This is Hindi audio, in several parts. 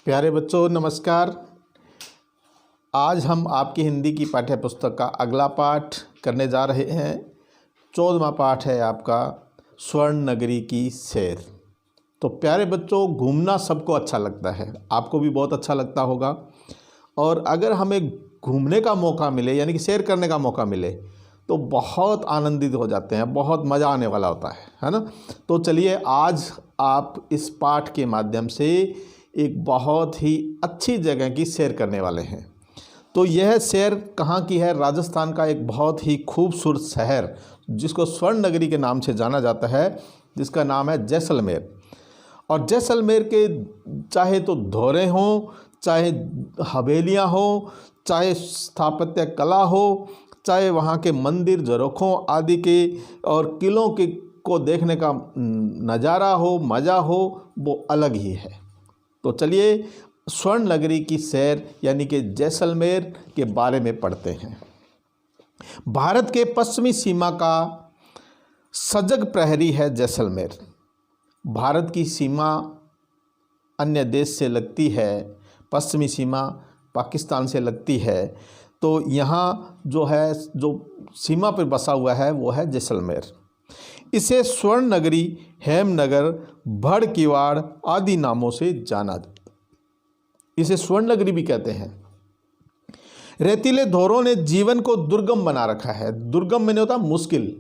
प्यारे बच्चों नमस्कार। आज हम आपकी हिंदी की पाठ्य पुस्तक का अगला पाठ करने जा रहे हैं। 14वां पाठ है आपका स्वर्ण नगरी की सैर। तो प्यारे बच्चों, घूमना सबको अच्छा लगता है, आपको भी बहुत अच्छा लगता होगा। और अगर हमें घूमने का मौका मिले यानी कि सैर करने का मौका मिले तो बहुत आनंदित हो जाते हैं, बहुत मज़ा आने वाला होता है ना। तो चलिए आज आप इस पाठ के माध्यम से एक बहुत ही अच्छी जगह की सैर करने वाले हैं। तो यह सैर कहाँ की है? राजस्थान का एक बहुत ही खूबसूरत शहर जिसको स्वर्ण नगरी के नाम से जाना जाता है, जिसका नाम है जैसलमेर। और जैसलमेर के चाहे तो धोरे हों, चाहे हवेलियाँ हों, चाहे स्थापत्य कला हो, चाहे वहाँ के मंदिर झरोखों आदि के और किलों के को देखने का नज़ारा हो, मज़ा हो, वो अलग ही है। तो चलिए स्वर्ण नगरी की सैर यानी कि जैसलमेर के बारे में पढ़ते हैं। भारत के पश्चिमी सीमा का सजग प्रहरी है जैसलमेर। भारत की सीमा अन्य देश से लगती है, पश्चिमी सीमा पाकिस्तान से लगती है। तो यहाँ जो सीमा पर बसा हुआ है वो है जैसलमेर। इसे स्वर्ण नगरी, हेमनगर, भड़ किवाड़ आदि नामों से जाना जाता। इसे स्वर्ण नगरी भी कहते हैं। रेतीले धोरों ने जीवन को दुर्गम बना रखा है। दुर्गम मैंने होता मुश्किल।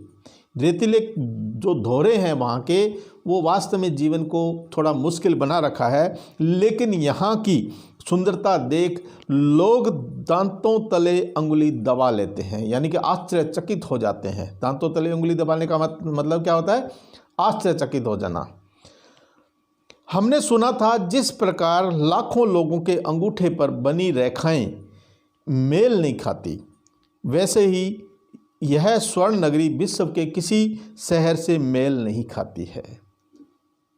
रेतीले जो धोरे हैं वहाँ के, वो वास्तव में जीवन को थोड़ा मुश्किल बना रखा है। लेकिन यहाँ की सुंदरता देख लोग दांतों तले अंगुली दबा लेते हैं, यानी कि आश्चर्यचकित हो जाते हैं। दांतों तले उंगली दबाने का मतलब क्या होता है? आश्चर्यचकित हो जाना। हमने सुना था जिस प्रकार लाखों लोगों के अंगूठे पर बनी रेखाएं मेल नहीं खाती, वैसे ही यह स्वर्ण नगरी विश्व के किसी शहर से मेल नहीं खाती है।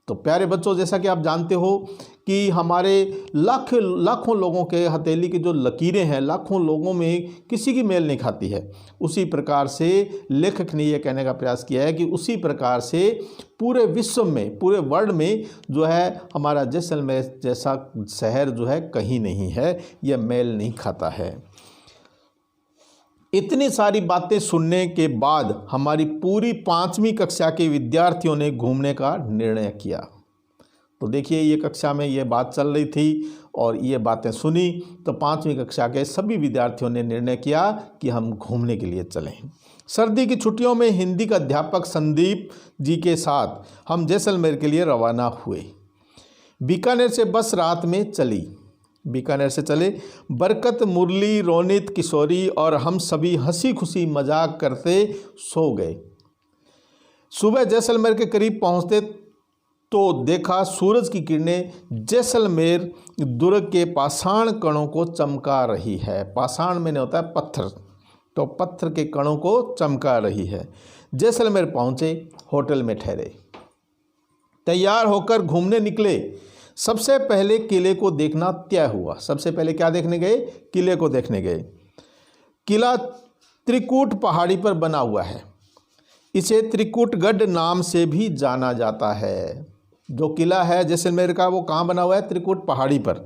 तो प्यारे बच्चों, जैसा कि आप जानते हो कि हमारे लाखों लोगों के हथेली की जो लकीरें हैं, लाखों लोगों में किसी की मेल नहीं खाती है। उसी प्रकार से लेखक ने यह कहने का प्रयास किया है कि उसी प्रकार से पूरे विश्व में, पूरे वर्ल्ड में जो है हमारा जैसलमेर जैसा शहर जो है कहीं नहीं है, यह मेल नहीं खाता है। इतनी सारी बातें सुनने के बाद हमारी पूरी 5वीं कक्षा के विद्यार्थियों ने घूमने का निर्णय किया। तो देखिए, ये कक्षा में ये बात चल रही थी और ये बातें सुनी तो 5वीं कक्षा के सभी विद्यार्थियों ने निर्णय किया कि हम घूमने के लिए चलें। सर्दी की छुट्टियों में हिंदी का अध्यापक संदीप जी के साथ हम जैसलमेर के लिए रवाना हुए। बीकानेर से बस रात में चली। बीकानेर से चले। बरकत, मुरली, रोनित, किशोरी और हम सभी हंसी खुशी मजाक करते सो गए। सुबह जैसलमेर के करीब पहुंचते तो देखा सूरज की किरणें जैसलमेर दुर्ग के पाषाण कणों को चमका रही है। पाषाण में नहीं होता है पत्थर, तो पत्थर के कणों को चमका रही है। जैसलमेर पहुंचे, होटल में ठहरे, तैयार होकर घूमने निकले। सबसे पहले किले को देखना तय हुआ। सबसे पहले क्या देखने गए? किले को देखने गए। किला त्रिकूट पहाड़ी पर बना हुआ है। इसे त्रिकूटगढ़ नाम से भी जाना जाता है। जो किला है जैसलमेर का, वो कहाँ बना हुआ है? त्रिकूट पहाड़ी पर।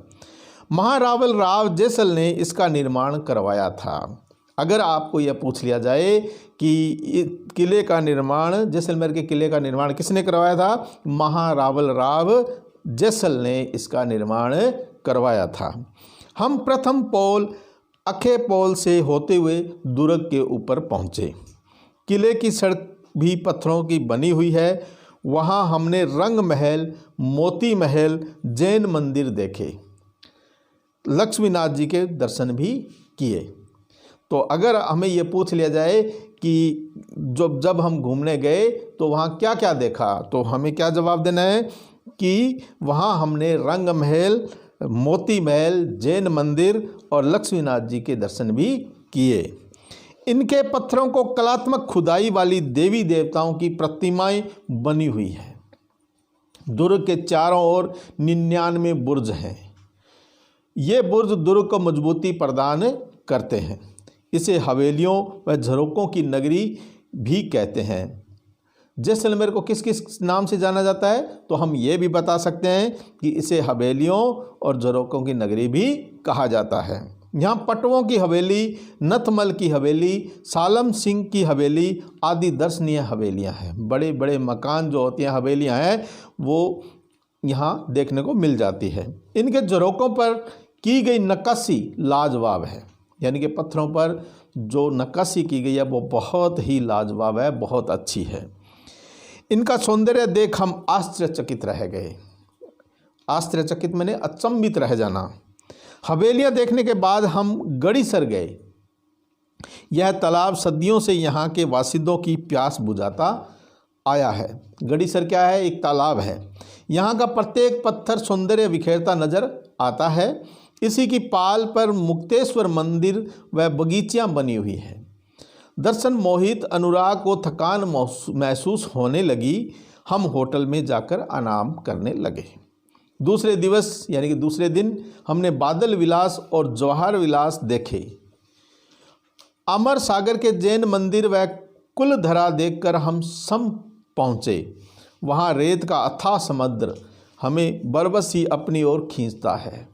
महारावल राव जैसल ने इसका निर्माण करवाया था। अगर आपको यह पूछ लिया जाए कि किले का निर्माण, जैसलमेर के किले का निर्माण किसने करवाया था? महारावल राव जैसल ने इसका निर्माण करवाया था। हम प्रथम पोल अखे पोल से होते हुए दुर्ग के ऊपर पहुँचे। किले की सड़क भी पत्थरों की बनी हुई है। वहाँ हमने रंग महल, मोती महल, जैन मंदिर देखे। लक्ष्मीनाथ जी के दर्शन भी किए। तो अगर हमें ये पूछ लिया जाए कि जब हम घूमने गए तो वहाँ क्या क्या देखा, तो हमें क्या जवाब देना है कि वहाँ हमने रंग महल, मोती महल, जैन मंदिर और लक्ष्मीनाथ जी के दर्शन भी किए। इनके पत्थरों को कलात्मक खुदाई वाली देवी देवताओं की प्रतिमाएं बनी हुई हैं। दुर्ग के चारों ओर 99 बुर्ज हैं। ये बुर्ज दुर्ग को मजबूती प्रदान करते हैं। इसे हवेलियों व झरोकों की नगरी भी कहते हैं। जैसलमेर को किस किस नाम से जाना जाता है, तो हम ये भी बता सकते हैं कि इसे हवेलियों और झरोखों की नगरी भी कहा जाता है। यहाँ पटवों की हवेली, नथमल की हवेली, सालम सिंह की हवेली आदि दर्शनीय हवेलियाँ हैं। बड़े बड़े मकान जो होती हैं, हवेलियाँ हैं, वो यहाँ देखने को मिल जाती है। इनके झरोखों पर की गई नक्काशी लाजवाब है, यानी कि पत्थरों पर जो नक्काशी की गई है वो बहुत ही लाजवाब है, बहुत अच्छी है। इनका सौंदर्य देख हम आश्चर्यचकित रह गए। आश्चर्यचकित मैंने अचंभित रह जाना। हवेलियाँ देखने के बाद हम गड़ीसर गए। यह तालाब सदियों से यहाँ के वासिंदों की प्यास बुझाता आया है। गड़ीसर क्या है? एक तालाब है। यहाँ का प्रत्येक पत्थर सौंदर्य बिखेरता नजर आता है। इसी की पाल पर मुक्तेश्वर मंदिर व बगीचियाँ बनी हुई हैं। दर्शन मोहित अनुराग को थकान महसूस होने लगी। हम होटल में जाकर आराम करने लगे। दूसरे दिवस यानी कि दूसरे दिन हमने बादल विलास और जवाहर विलास देखे। अमर सागर के जैन मंदिर व कुलधरा देखकर हम सम पहुँचे। वहाँ रेत का अथाह समुद्र हमें बरबस ही अपनी ओर खींचता है।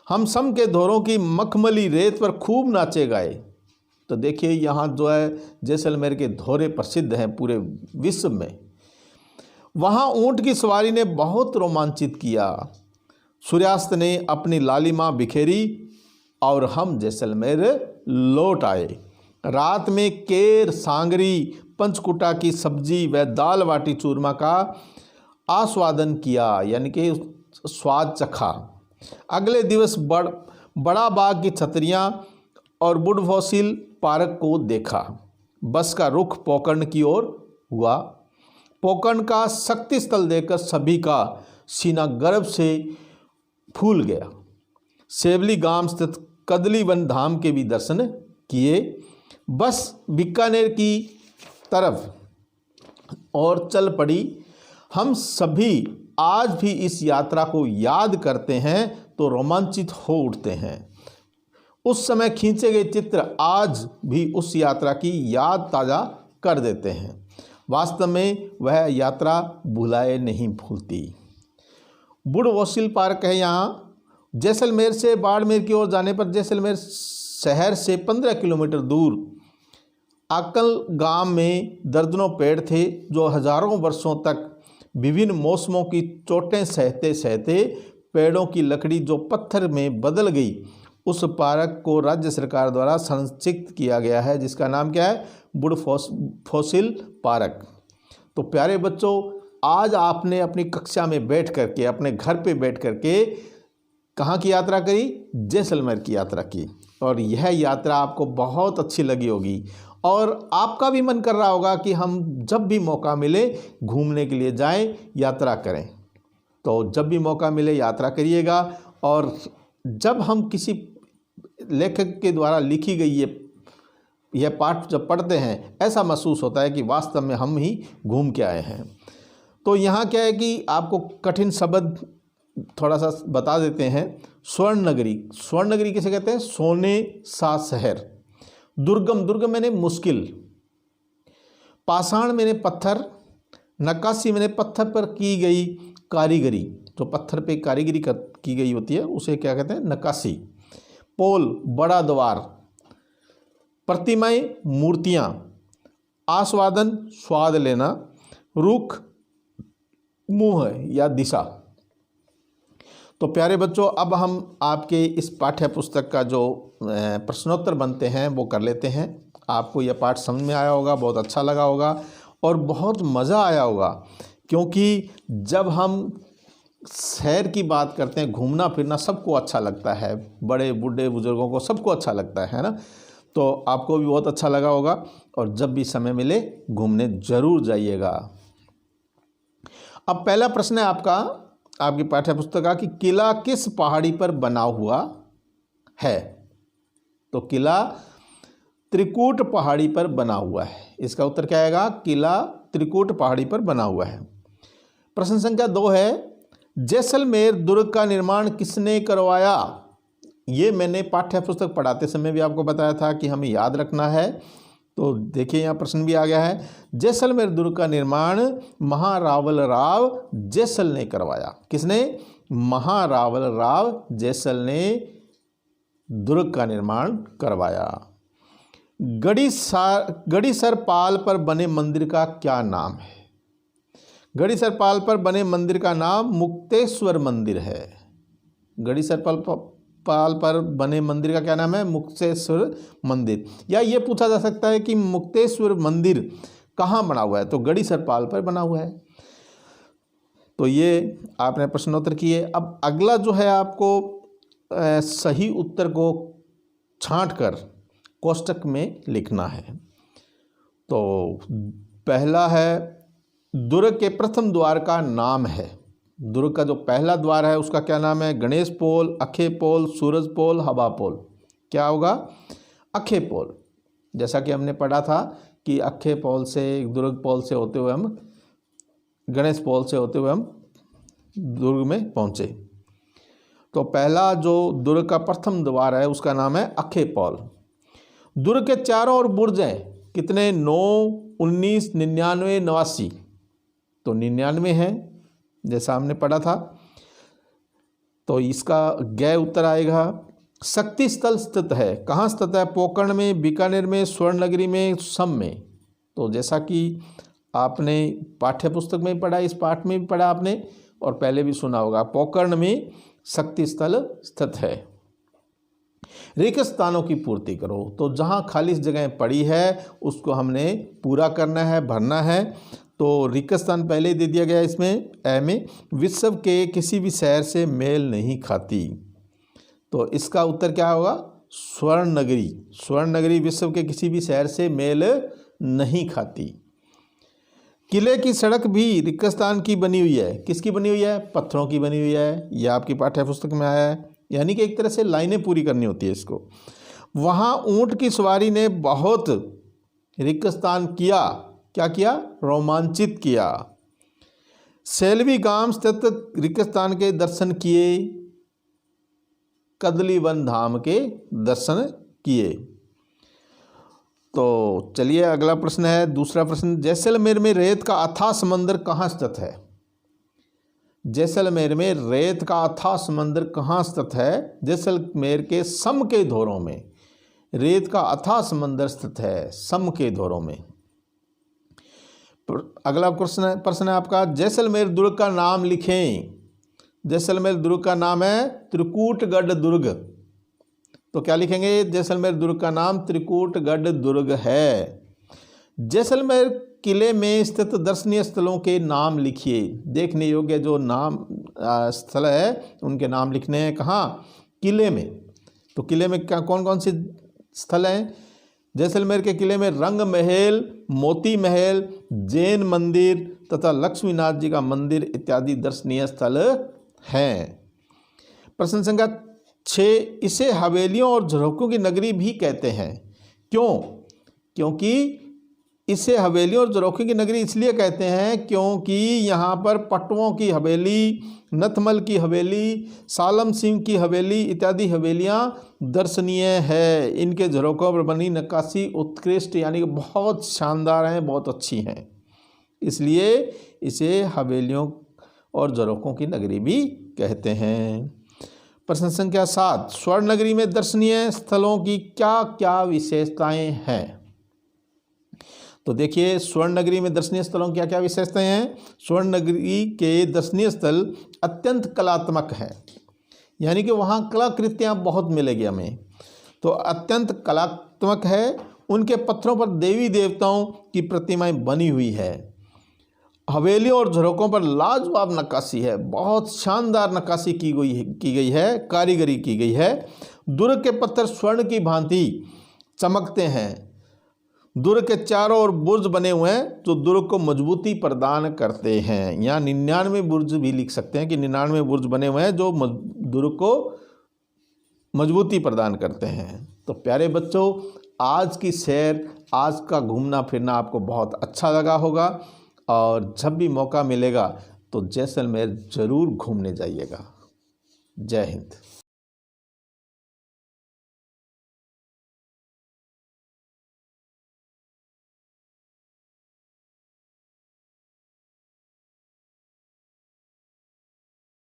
हम सम के धोरों की मखमली रेत पर खूब नाचे गाए। तो देखिए यहाँ जो है जैसलमेर के धोरे प्रसिद्ध हैं पूरे विश्व में। वहाँ ऊँट की सवारी ने बहुत रोमांचित किया। सूर्यास्त ने अपनी लालिमा बिखेरी और हम जैसलमेर लौट आए। रात में केर, सांगरी, पंचकुटा की सब्जी व दाल बाटी चूरमा का आस्वादन किया, यानी कि स्वाद चखा। अगले दिवस बड़ा बाग की छतरियाँ और बुडफॉसिल पार्क को देखा। बस का रुख पोकरण की ओर हुआ। पोकरण का शक्ति स्थल देखकर सभी का सीना गर्व से फूल गया। सेवली गांव स्थित कदलीवन धाम के भी दर्शन किए। बस बीकानेर की तरफ और चल पड़ी। हम सभी आज भी इस यात्रा को याद करते हैं तो रोमांचित हो उठते हैं। उस समय खींचे गए चित्र आज भी उस यात्रा की याद ताज़ा कर देते हैं। वास्तव में वह यात्रा भुलाए नहीं भूलती। बुडफॉसिल पार्क है यहाँ जैसलमेर से बाड़मेर की ओर जाने पर। जैसलमेर शहर से 15 किलोमीटर दूर आकल गांव में दर्जनों पेड़ थे जो हजारों वर्षों तक विभिन्न मौसमों की चोटें सहते सहते पेड़ों की लकड़ी जो पत्थर में बदल गई, उस पार्क को राज्य सरकार द्वारा संरक्षित किया गया है, जिसका नाम क्या है? बुडफॉसिल पार्क। तो प्यारे बच्चों, आज आपने अपनी कक्षा में बैठ करके, अपने घर पे बैठ करके कहाँ की यात्रा करी? जैसलमेर की यात्रा की। और यह यात्रा आपको बहुत अच्छी लगी होगी और आपका भी मन कर रहा होगा कि हम जब भी मौका मिले घूमने के लिए जाएं, यात्रा करें। तो जब भी मौका मिले यात्रा करिएगा। और जब हम किसी लेखक के द्वारा लिखी गई यह पाठ जब पढ़ते हैं, ऐसा महसूस होता है कि वास्तव में हम ही घूम के आए हैं। तो यहाँ क्या है कि आपको कठिन शब्द थोड़ा सा बता देते हैं। स्वर्ण नगरी, स्वर्ण नगरी किसे कहते हैं? सोने सा शहर। दुर्गम, दुर्गम मैंने मुश्किल। पाषाण मैंने पत्थर। नक्काशी मैंने पत्थर पर की गई कारीगरी, जो पत्थर पे कारीगरी की गई होती है उसे क्या कहते हैं? नक्काशी। पोल, बड़ा द्वार। प्रतिमाएं, मूर्तियाँ। आस्वादन, स्वाद लेना। रुख, मुँह या दिशा। तो प्यारे बच्चों, अब हम आपके इस पाठ्य पुस्तक का जो प्रश्नोत्तर बनते हैं वो कर लेते हैं। आपको यह पाठ समझ में आया होगा, बहुत अच्छा लगा होगा और बहुत मज़ा आया होगा, क्योंकि जब हम शहर की बात करते हैं, घूमना फिरना सबको अच्छा लगता है, बड़े बूढ़े बुजुर्गों को सबको अच्छा लगता है ना। तो आपको भी बहुत अच्छा लगा होगा और जब भी समय मिले घूमने ज़रूर जाइएगा। अब पहला प्रश्न है आपकी पाठ्य पुस्तक का कि किला किस पहाड़ी पर बना हुआ है? तो किला त्रिकूट पहाड़ी पर बना हुआ है। इसका उत्तर क्या आएगा? किला त्रिकूट पहाड़ी पर बना हुआ है। प्रश्न संख्या 2 है, जैसलमेर दुर्ग का निर्माण किसने करवाया? ये मैंने पाठ्य पुस्तक पढ़ाते समय भी आपको बताया था कि हमें याद रखना है तो देखिए यहाँ प्रश्न भी आ गया है, जैसलमेर दुर्ग का निर्माण महारावल राव जैसल ने करवाया। किसने? महारावल राव जैसल ने दुर्ग का निर्माण करवाया। गढ़ीसर पाल पर बने मंदिर का क्या नाम है? गढ़ीसर पाल पर बने मंदिर का नाम मुक्तेश्वर मंदिर है। गढ़ीसर पाल पर बने मंदिर का क्या नाम है? मुक्तेश्वर मंदिर। या ये पूछा जा सकता है कि मुक्तेश्वर मंदिर कहाँ बना हुआ है, तो गढ़ीसर पाल पर बना हुआ है। तो ये आपने प्रश्नोत्तर किए। अब अगला जो है आपको सही उत्तर को छांट कर कोष्टक में लिखना है। तो पहला है, दुर्ग के प्रथम द्वार का नाम है। दुर्ग का जो पहला द्वार है उसका क्या नाम है? गणेश पोल, अखे पोल, सूरज पोल, हवा पोल। क्या होगा? अखे पोल। जैसा कि हमने पढ़ा था कि अखे पोल से, दुर्ग पोल से होते हुए हम गणेश पोल से होते हुए हम दुर्ग में पहुँचे। तो पहला जो दुर्ग का प्रथम द्वार है उसका नाम है अखे पोल। दुर्ग के चारों ओर बुर्ज हैं, कितने? 9, 19, 99, 89। तो 99 है, जैसा हमने पढ़ा था। तो इसका गै उत्तर आएगा। शक्ति स्थल स्थित है, कहाँ स्थित है? पोकरण में, बीकानेर में, स्वर्ण नगरी में, सम में। तो जैसा कि आपने पाठ्य पुस्तक में पढ़ा, इस पाठ में भी पढ़ा आपने और पहले भी सुना होगा, पोकरण में शक्ति स्थल स्थित है। रिक्त स्थानों की पूर्ति करो। तो जहाँ खाली जगह पड़ी है उसको हमने पूरा करना है, भरना है। तो रिक्त स्थान पहले ही दे दिया गया इसमें ए में, विश्व के किसी भी शहर से मेल नहीं खाती। तो इसका उत्तर क्या होगा? स्वर्ण नगरी। स्वर्ण नगरी विश्व के किसी भी शहर से मेल नहीं खाती। किले की सड़क भी रिक्त स्थान की बनी हुई है। किसकी बनी हुई है? पत्थरों की बनी हुई है। यह आपकी पाठ्य पुस्तक में आया है। यानी कि एक तरह से लाइनें पूरी करनी होती है इसको। वहाँ ऊंट की सवारी ने बहुत रिक्त स्थान किया। क्या किया? रोमांचित किया। सेल्वी गांव स्थित रिक्त स्थान के दर्शन किए, कदलीवन धाम के दर्शन किए। तो चलिए अगला प्रश्न है, दूसरा प्रश्न, जैसलमेर में रेत का अथाह समंदर कहाँ स्थित है? जैसलमेर में रेत का अथाह समंदर कहाँ स्थित है? जैसलमेर के सम के धोरों में रेत का अथाह समंदर स्थित है, सम के धोरों में। अगला प्रश्न है आपका, जैसलमेर दुर्ग का नाम लिखें। जैसलमेर दुर्ग का नाम है त्रिकूटगढ़ दुर्ग। तो क्या लिखेंगे? जैसलमेर दुर्ग का नाम त्रिकूटगढ़ दुर्ग है। जैसलमेर किले में स्थित दर्शनीय स्थलों के नाम लिखिए। देखने योग्य जो नाम स्थल है उनके नाम लिखने हैं। कहाँ? किले में। तो किले में क्या कौन कौन से स्थल हैं? जैसलमेर के किले में रंग महल, मोती महल, जैन मंदिर तथा लक्ष्मीनाथ जी का मंदिर इत्यादि दर्शनीय स्थल हैं। प्रश्न संख्या 6, इसे हवेलियों और झरोखों की नगरी भी कहते हैं। क्यों? क्योंकि इसे हवेलियों और झरोखों की नगरी इसलिए कहते हैं क्योंकि यहाँ पर पटवों की हवेली, नथमल की हवेली, सालम सिंह की हवेली इत्यादि हवेलियाँ दर्शनीय है। इनके झरोखों पर बनी नक्काशी उत्कृष्ट यानी कि बहुत शानदार हैं, बहुत अच्छी हैं, इसलिए इसे हवेलियों और झरोखों की नगरी भी कहते हैं। प्रश्न संख्या 7, स्वर्ण नगरी में दर्शनीय स्थलों की क्या क्या विशेषताएं हैं? तो देखिए, स्वर्ण नगरी में दर्शनीय स्थलों की क्या क्या विशेषताएं हैं? स्वर्ण नगरी के दर्शनीय स्थल अत्यंत कलात्मक है, यानी कि वहाँ कलाकृतियाँ बहुत मिलेगी हमें। तो अत्यंत कलात्मक है। उनके पत्थरों पर देवी देवताओं की प्रतिमाएं बनी हुई है। हवेलियों और झरोकों पर लाजवाब नक्काशी है, बहुत शानदार नक्काशी की गई है, कारीगरी की गई है। दुर्ग के पत्थर स्वर्ण की भांति चमकते हैं। दुर्ग के चारों ओर बुर्ज बने हुए हैं जो दुर्ग को मजबूती प्रदान करते हैं। यहाँ 99 बुर्ज भी लिख सकते हैं कि 99 बुर्ज बने हुए हैं जो दुर्ग को मजबूती प्रदान करते हैं। तो प्यारे बच्चों, आज की सैर, आज का घूमना फिरना आपको बहुत अच्छा लगा होगा और जब भी मौका मिलेगा तो जैसलमेर ज़रूर घूमने जाइएगा। जय हिंद।